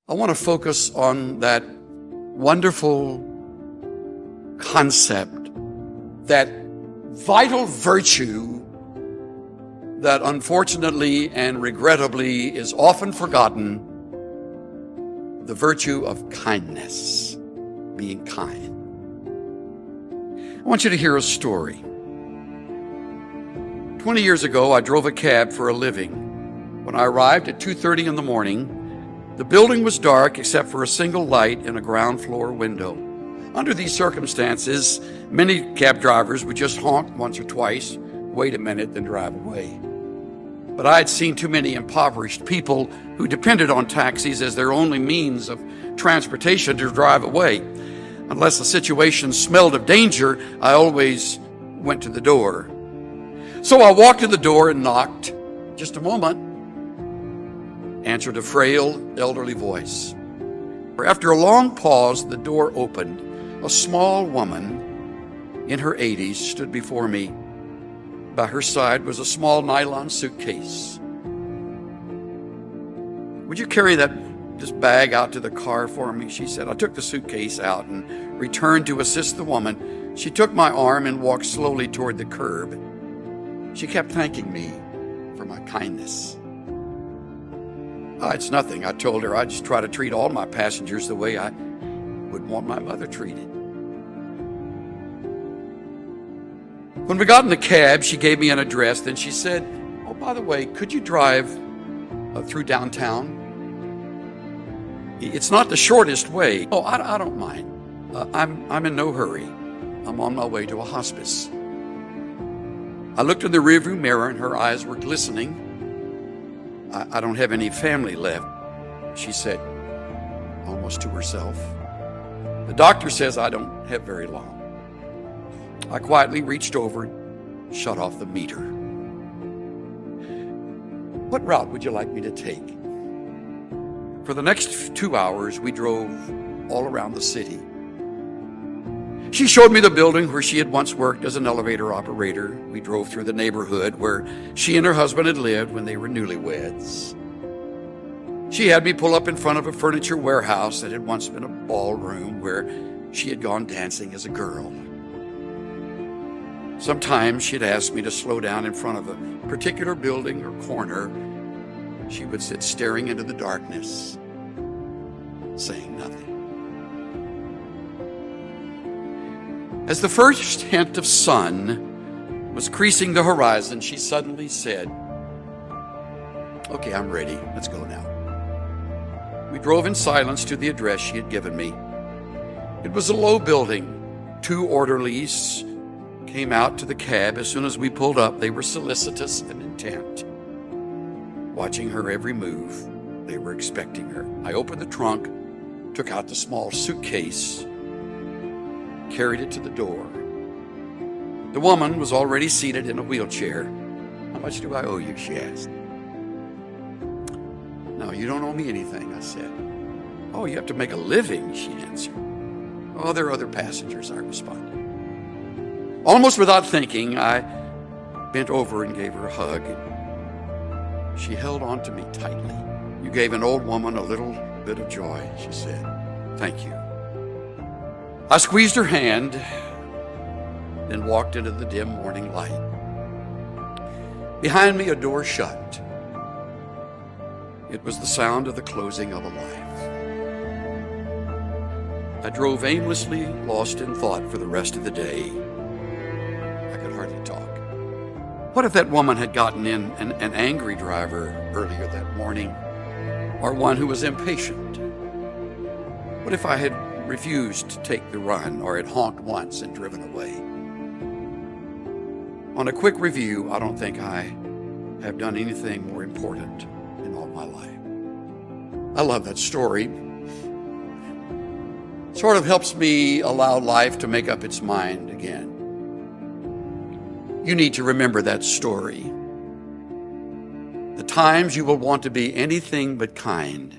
I want to focus on that wonderful concept, that vital virtue that unfortunately and regrettably is often forgotten, the virtue of kindness, being kind. I want you to hear a story. 20 years ago, I drove a cab for a living. When I arrived at 2:30 in the morning, the building was dark except for a single light in a ground floor window. Under these circumstances, many cab drivers would just honk once or twice, wait a minute, then drive away. But I had seen too many impoverished people who depended on taxis as their only means of transportation to drive away. Unless the situation smelled of danger, I always went to the door. So I walked to the door and knocked. Just a moment, answered a frail, elderly voice. After a long pause, the door opened. A small woman in her 80s stood before me. By her side was a small nylon suitcase. "Would you carry this bag out to the car for me?" she said. I took the suitcase out and returned to assist the woman. She took my arm and walked slowly toward the curb. She kept thanking me for my kindness. It's nothing, I told her. I just try to treat all my passengers the way I would want my mother treated. When we got in the cab, she gave me an address. Then she said, "Oh, by the way, could you drive through downtown? It's not the shortest way." "Oh, I don't mind. I'm in no hurry. I'm on my way to a hospice." I looked in the rearview mirror and her eyes were glistening. I don't have any family left," she said, almost to herself. "The doctor says I don't have very long." I quietly reached over and shut off the meter. "What route would you like me to take?" For the next 2 hours, we drove all around the city. She showed me the building where she had once worked as an elevator operator. We drove through the neighborhood where she and her husband had lived when they were newlyweds. She had me pull up in front of a furniture warehouse that had once been a ballroom where she had gone dancing as a girl. Sometimes she'd ask me to slow down in front of a particular building or corner. She would sit staring into the darkness, saying nothing. As the first hint of sun was creasing the horizon, she suddenly said, "Okay, I'm ready. Let's go now." We drove in silence to the address she had given me. It was a low building. 2 orderlies came out to the cab. As soon as we pulled up, they were solicitous and intent, watching her every move. They were expecting her. I opened the trunk, took out the small suitcase, carried it to the door. The woman was already seated in a wheelchair. "How much do I owe you?" she asked. "No, you don't owe me anything," I said. "Oh, you have to make a living," she answered. "Oh, there are other passengers," I responded. Almost without thinking, I bent over and gave her a hug. She held on to me tightly. "You gave an old woman a little bit of joy," she said. "Thank you." I squeezed her hand, then walked into the dim morning light. Behind me, a door shut. It was the sound of the closing of a life. I drove aimlessly, lost in thought for the rest of the day. I could hardly talk. What if that woman had gotten in an angry driver earlier that morning, or one who was impatient? What if I had refused to take the run, or had honked once and driven away? On a quick review, I don't think I have done anything more important in all my life. I love that story. It sort of helps me allow life to make up its mind again. You need to remember that story. The times you will want to be anything but kind